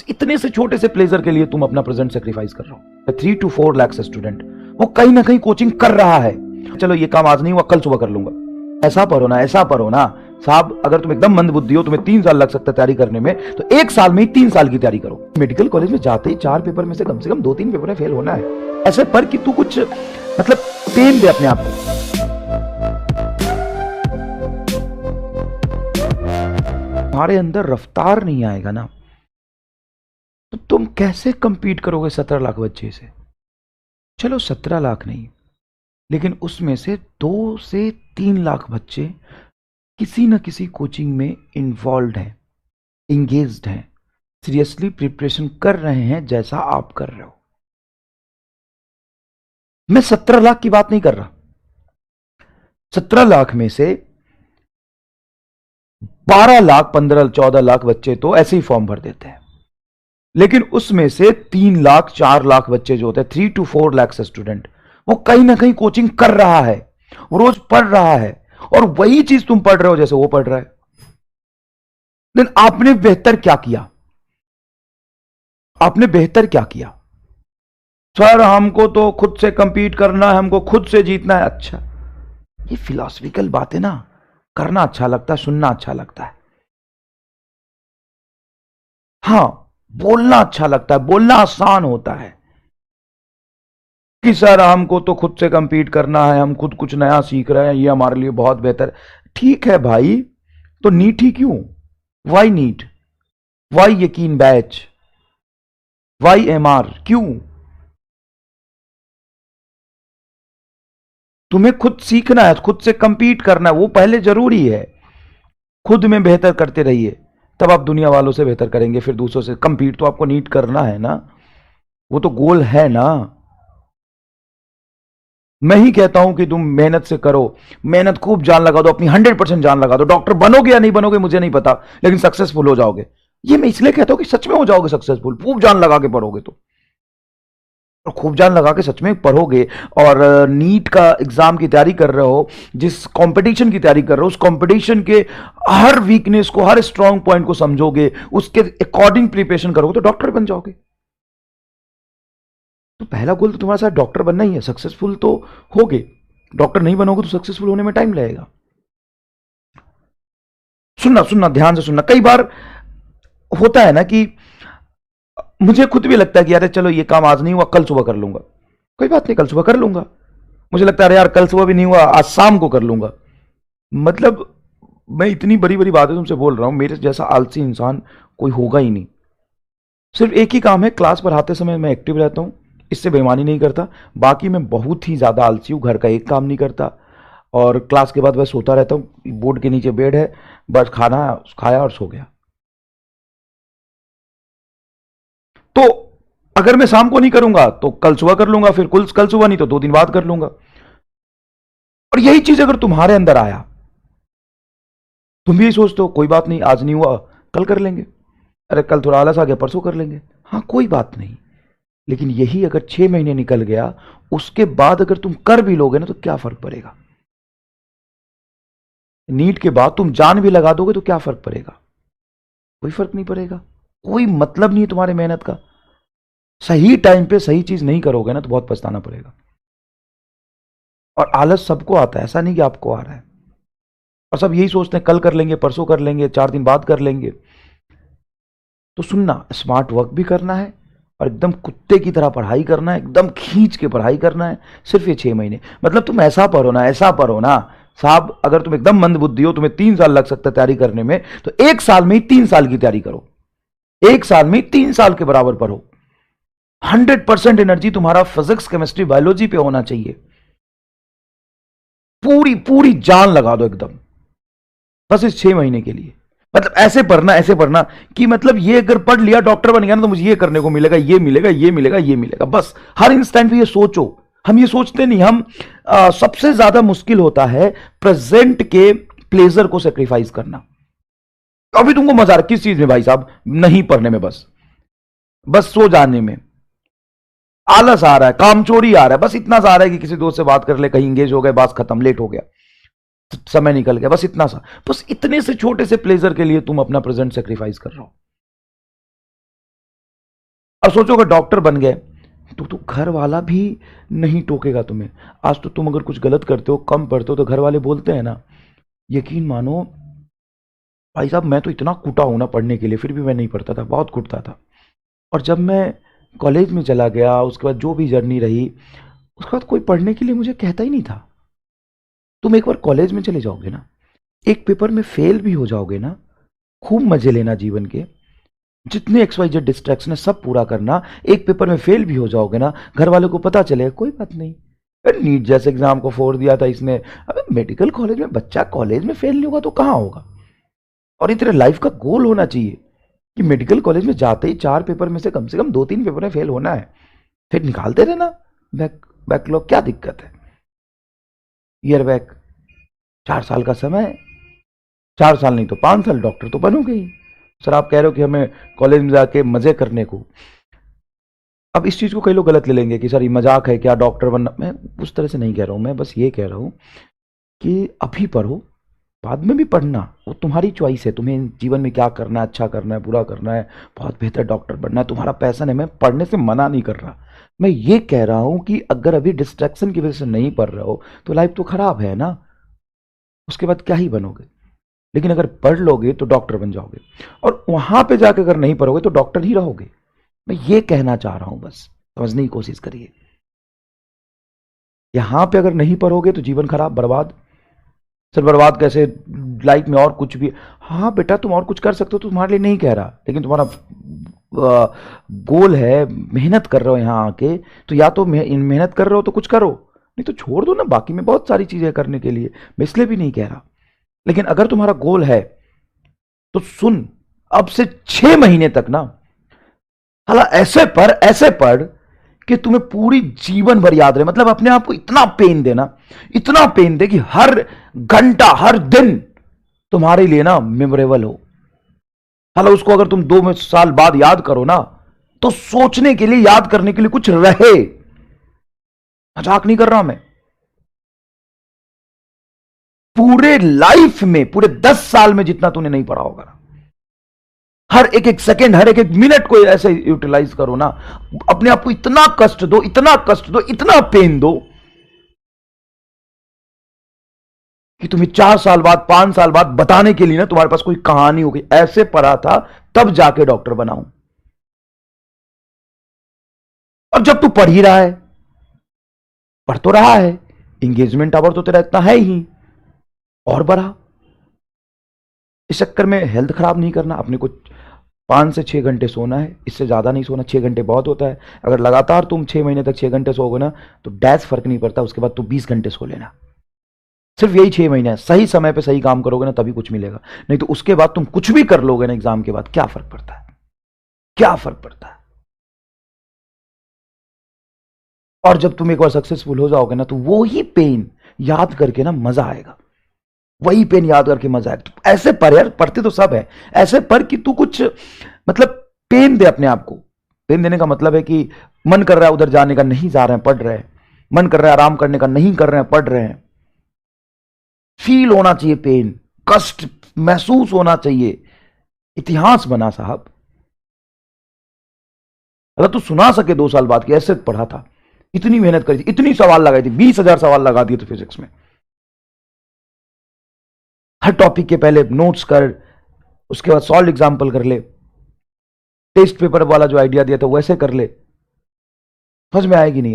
बस इतने से छोटे से प्लेजर के लिए तुम अपना प्रेजेंट सेक्रीफाइस कर रहे हो। 3 to 4 लाख स्टूडेंट वो कहीं ना कहीं कोचिंग कर रहा है। चलो ये काम आज नहीं हुआ, कल सुबह कर लूंगा। ऐसा पढ़ो ना, ऐसा पढ़ो ना साहब। अगर तुम एकदम मंद बुद्धि हो, तुम्हें 3 साल लग सकता है तैयारी करने में, तो 1 साल में ही 3 साल की तैयारी करो। मेडिकल कॉलेज में जाते ही 4 पेपर में से कम 2-3 पेपर में फेल होना है। ऐसे पर कि तू कुछ मतलब पेन दे अपने आप को। तुम्हारे अंदर रफ्तार नहीं आएगा ना, तो तुम कैसे कंपीट करोगे 17 लाख बच्चे से? चलो 17 लाख नहीं, लेकिन उसमें से 2 से 3 लाख बच्चे किसी न किसी कोचिंग में इन्वॉल्व हैं, इंगेज्ड हैं, सीरियसली प्रिपरेशन कर रहे हैं जैसा आप कर रहे हो। मैं 17 लाख की बात नहीं कर रहा। 17 लाख में से 12 लाख 15-14 लाख बच्चे तो ऐसे ही फॉर्म भर देते हैं, लेकिन उसमें से 3 लाख 4 लाख बच्चे जो होते हैं, 3 to 4 लाख स्टूडेंट, वो कहीं ना कहीं कोचिंग कर रहा है, वो रोज पढ़ रहा है, और वही चीज तुम पढ़ रहे हो जैसे वो पढ़ रहा है। लेकिन आपने बेहतर क्या किया? आपने बेहतर क्या किया? सर हमको तो खुद से कंपीट करना है, हमको खुद से जीतना है। अच्छा, ये फिलॉसफिकल बातें ना करना अच्छा लगता है, सुनना अच्छा लगता है। हां, बोलना अच्छा लगता है, बोलना आसान होता है कि सर हमको तो खुद से कंपीट करना है, हम खुद कुछ नया सीख रहे हैं, ये हमारे लिए बहुत बेहतर। ठीक है भाई, तो नीट ही क्यों? Why NEET? Why Yakeen batch? Why MR? क्यों? तुम्हें खुद सीखना है, खुद से कंपीट करना है, वो पहले जरूरी है। खुद में बेहतर करते रहिए, तब आप दुनिया वालों से बेहतर करेंगे। फिर दूसरों से कंपीट तो आपको नीट करना है ना, वो तो गोल है ना। मैं ही कहता हूं कि तुम मेहनत से करो, मेहनत खूब जान लगा दो, अपनी 100% जान लगा दो। डॉक्टर बनोगे या नहीं बनोगे मुझे नहीं पता, लेकिन सक्सेसफुल हो जाओगे। ये मैं इसलिए कहता हूं कि सच में हो जाओगे सक्सेसफुल, खूब जान लगा के पढ़ोगे तो। और खूब जान लगा के सच में पढ़ोगे, और नीट का एग्जाम की तैयारी कर रहे हो, जिस कंपटीशन की तैयारी कर रहे हो, उस कंपटीशन के हर वीकनेस को, हर स्ट्रांग पॉइंट को समझोगे, उसके अकॉर्डिंग प्रिपरेशन करोगे, तो डॉक्टर बन जाओगे। तो पहला गोल तो तुम्हारा साथ डॉक्टर बनना ही है। सक्सेसफुल तो होगे, डॉक्टर नहीं बनोगे तो सक्सेसफुल होने में टाइम लगेगा। सुनना सुनना, ध्यान से सुनना। कई बार होता है ना कि मुझे खुद भी लगता है कि अरे चलो ये काम आज नहीं हुआ, कल सुबह कर लूंगा। कोई बात नहीं, कल सुबह कर लूंगा। मुझे लगता है अरे यार कल सुबह भी नहीं हुआ, आज शाम को कर लूंगा। मतलब मैं इतनी बड़ी बड़ी बातें तुमसे बोल रहा हूं, मेरे जैसा आलसी इंसान कोई होगा ही नहीं। सिर्फ एक ही काम है, क्लास पढ़ाते समय मैं एक्टिव रहता हूं, इससे बेईमानी नहीं करता। बाकी मैं बहुत ही ज्यादा आलसी हूं, घर का एक काम नहीं करता, और क्लास के बाद बस सोता रहता हूं। बोर्ड के नीचे बेड है, बस खाना खाया और सो गया। तो अगर मैं शाम को नहीं करूंगा तो कल सुबह कर लूंगा, फिर कल सुबह नहीं तो 2 दिन बाद कर लूंगा। और यही चीज अगर तुम्हारे अंदर आया, तुम भी यही सोचते हो कोई बात नहीं आज नहीं हुआ, कल कर लेंगे, अरे कल थोड़ा आलस आ गया परसों कर लेंगे, हाँ कोई बात नहीं। लेकिन यही अगर 6 महीने निकल गया, उसके बाद अगर तुम कर भी लोगे ना, तो क्या फर्क पड़ेगा? नीट के बाद तुम जान भी लगा दोगे तो क्या फर्क पड़ेगा? कोई फर्क नहीं पड़ेगा। कोई मतलब नहीं है तुम्हारे मेहनत का। सही टाइम पे सही चीज नहीं करोगे ना, तो बहुत पछताना पड़ेगा। और आलस सबको आता है, ऐसा नहीं कि आपको आ रहा है। और सब यही सोचते हैं कल कर लेंगे, परसों कर लेंगे, 4 दिन बाद कर लेंगे। तो सुनना, स्मार्ट वर्क भी करना है, और एकदम कुत्ते की तरह पढ़ाई करना है, एकदम खींच के पढ़ाई करना है। सिर्फ ये 6 महीने, मतलब तुम ऐसा पढ़ो ना, ऐसा पढ़ो ना साहब। अगर तुम एकदम मंद बुद्धि हो, तुम्हें 3 साल लग सकता है तैयारी करने में, तो 1 साल में ही 3 साल की तैयारी करो। 1 साल में 3 साल के बराबर पढ़ो। 100% एनर्जी तुम्हारा फिजिक्स, केमिस्ट्री, बायोलॉजी पे होना चाहिए। पूरी पूरी जान लगा दो एकदम, बस इस 6 महीने के लिए। मतलब ऐसे पढ़ना कि मतलब ये अगर पढ़ लिया, डॉक्टर बन गया ना, तो मुझे ये करने को मिलेगा, ये मिलेगा, ये मिलेगा, ये मिलेगा। बस हर इंस्टेंट पे ये सोचो। हम ये सोचते नहीं। हम सबसे ज्यादा मुश्किल होता है प्रेजेंट के प्लेजर को सेक्रीफाइस करना। अभी तुमको मजा आ रहा है किस चीज में भाई साहब? नहीं पढ़ने में, बस सो जाने में। आलस आ रहा है, कामचोरी आ रहा है, बस इतना सा आ रहा है कि किसी दोस्त से बात कर ले, कहीं इंगेज हो गए, बात खत्म, लेट हो गया, समय निकल गया, बस इतना सा। बस इतने से छोटे से प्लेजर के लिए तुम अपना प्रेजेंट सेक्रीफाइस कर रहे हो। अब सोचो अगर डॉक्टर बन गए तो घर वाला भी नहीं टोकेगा तुम्हें। आज तो तुम अगर कुछ गलत करते हो, कम पढ़ते हो, तो घर वाले बोलते हैं ना, यकीन मानो भाई साहब, मैं तो इतना कूटा हूं ना पढ़ने के लिए, फिर भी मैं नहीं पढ़ता था, बहुत कूटता था। और जब मैं कॉलेज में चला गया, उसके बाद जो भी जर्नी रही, उसके बाद कोई पढ़ने के लिए मुझे कहता ही नहीं था। तुम एक बार कॉलेज में चले जाओगे ना, एक पेपर में फेल भी हो जाओगे ना, खूब मजे लेना जीवन के, जितने XYZ डिस्ट्रैक्शन है सब पूरा करना। एक पेपर में फेल भी हो जाओगे ना, घर वालों को पता चलेगा, कोई बात नहीं, नीट जैसे एग्जाम को फोड़ दिया था इसने। अबे मेडिकल कॉलेज में बच्चा कॉलेज में फेल नहीं होगा तो कहां होगा? और ये तेरे लाइफ का गोल होना चाहिए कि मेडिकल कॉलेज में जाते ही 4 पेपर में से कम 2-3 पेपर में फेल होना है, फिर निकालते रहना बैकलॉग। क्या दिक्कत है? ईयर बैक, 4 साल का समय, 4 साल नहीं तो 5 साल, डॉक्टर तो बनोगे ही। सर आप कह रहे हो कि हमें कॉलेज में जाके मजे करने को। अब इस चीज को कई लोग गलत ले लेंगे कि सर ये मजाक है क्या, डॉक्टर बनना। मैं उस तरह से नहीं कह रहा हूं, मैं बस ये कह रहा हूं कि अभी पढ़ो, बाद में भी पढ़ना, वो तुम्हारी चॉइस है, तुम्हें जीवन में क्या करना है, अच्छा करना है, बुरा करना है, बहुत बेहतर डॉक्टर बनना है, तुम्हारा पैशन है। मैं पढ़ने से मना नहीं कर रहा, मैं ये कह रहा हूं कि अगर अभी डिस्ट्रैक्शन की वजह से नहीं पढ़ रहे हो तो लाइफ तो खराब है ना, उसके बाद क्या ही बनोगे। लेकिन अगर पढ़ लोगे तो डॉक्टर बन जाओगे, और वहां पे जाकर अगर नहीं पढ़ोगे तो डॉक्टर ही रहोगे। मैं ये कहना चाह रहा हूं, बस समझने की कोशिश करिए। यहां पे अगर नहीं पढ़ोगे तो जीवन खराब, बर्बाद। सर बर्बाद कैसे? लाइफ में और कुछ भी, हाँ बेटा तुम और कुछ कर सकते हो, तो तुम्हारे लिए नहीं कह रहा, लेकिन तुम्हारा गोल है, मेहनत कर रहे हो यहाँ आके, तो या तो मेहनत कर रहे हो तो कुछ करो, नहीं तो छोड़ दो ना, बाकी में बहुत सारी चीजें करने के लिए, मैं इसलिए भी नहीं कह रहा। लेकिन अगर तुम्हारा गोल है तो सुन, अब से 6 महीने तक ना, साला ऐसे पढ़ कि तुम्हें पूरी जीवन भर याद रहे। मतलब अपने आप को इतना पेन देना, इतना पेन दे कि हर घंटा हर दिन तुम्हारे लिए ना मेमोरेबल हो। साला उसको अगर तुम 2 साल बाद याद करो ना, तो सोचने के लिए, याद करने के लिए कुछ रहे। मजाक नहीं कर रहा मैं। पूरे लाइफ में, पूरे 10 साल में जितना तूने नहीं पढ़ा होगा, हर एक एक सेकेंड, हर एक एक मिनट को ऐसे यूटिलाइज करो ना, अपने आप को इतना कष्ट दो, इतना कष्ट दो, इतना पेन दो कि तुम्हें 4 साल बाद, 5 साल बाद बताने के लिए ना तुम्हारे पास कोई कहानी होगी, ऐसे पढ़ा था तब जाके डॉक्टर बनाऊं। और जब तू पढ़ ही रहा है, पढ़ तो रहा है, इंगेजमेंट आवर तो तेरा इतना है ही, और बढ़ा। इस चक्कर में हेल्थ खराब नहीं करना, अपने को 5 से 6 घंटे सोना है, इससे ज्यादा नहीं सोना। 6 घंटे बहुत होता है। अगर लगातार तुम 6 महीने तक 6 घंटे सोओगे ना, तो डैश फर्क नहीं पड़ता, उसके बाद तो 20 घंटे सो लेना। सिर्फ यही 6 महीने है, सही समय पे सही काम करोगे ना तभी कुछ मिलेगा, नहीं तो उसके बाद तुम कुछ भी कर लोगे ना एग्जाम के बाद, क्या फर्क पड़ता है, क्या फर्क पड़ता है। और जब तुम एक बार सक्सेसफुल हो जाओगे ना, तो वो ही पेन याद करके ना मजा आएगा, वही पेन याद करके मजा आएगा। तो ऐसे पर यार, पढ़ते तो सब है, ऐसे पर कि तू कुछ, मतलब पेन दे अपने आप को। पेन देने का मतलब है कि मन कर रहा है उधर जाने का, नहीं जा रहे हैं, पढ़ रहे हैं। मन कर रहा है आराम करने का, नहीं कर रहे हैं, पढ़ रहे हैं। फील होना चाहिए पेन, कष्ट महसूस होना चाहिए। इतिहास बना साहब। अगर तू सुना सके 2 साल बाद कि ऐसे पढ़ा था, इतनी मेहनत करी थी, इतनी सवाल लगाई थी, 20,000 सवाल लगा दिए थे फिजिक्स में, हर टॉपिक के पहले नोट्स कर, उसके बाद सॉल्व एग्जाम्पल कर ले, टेस्ट पेपर वाला जो आइडिया दिया था वैसे कर ले, समझ में आएगी नहीं है।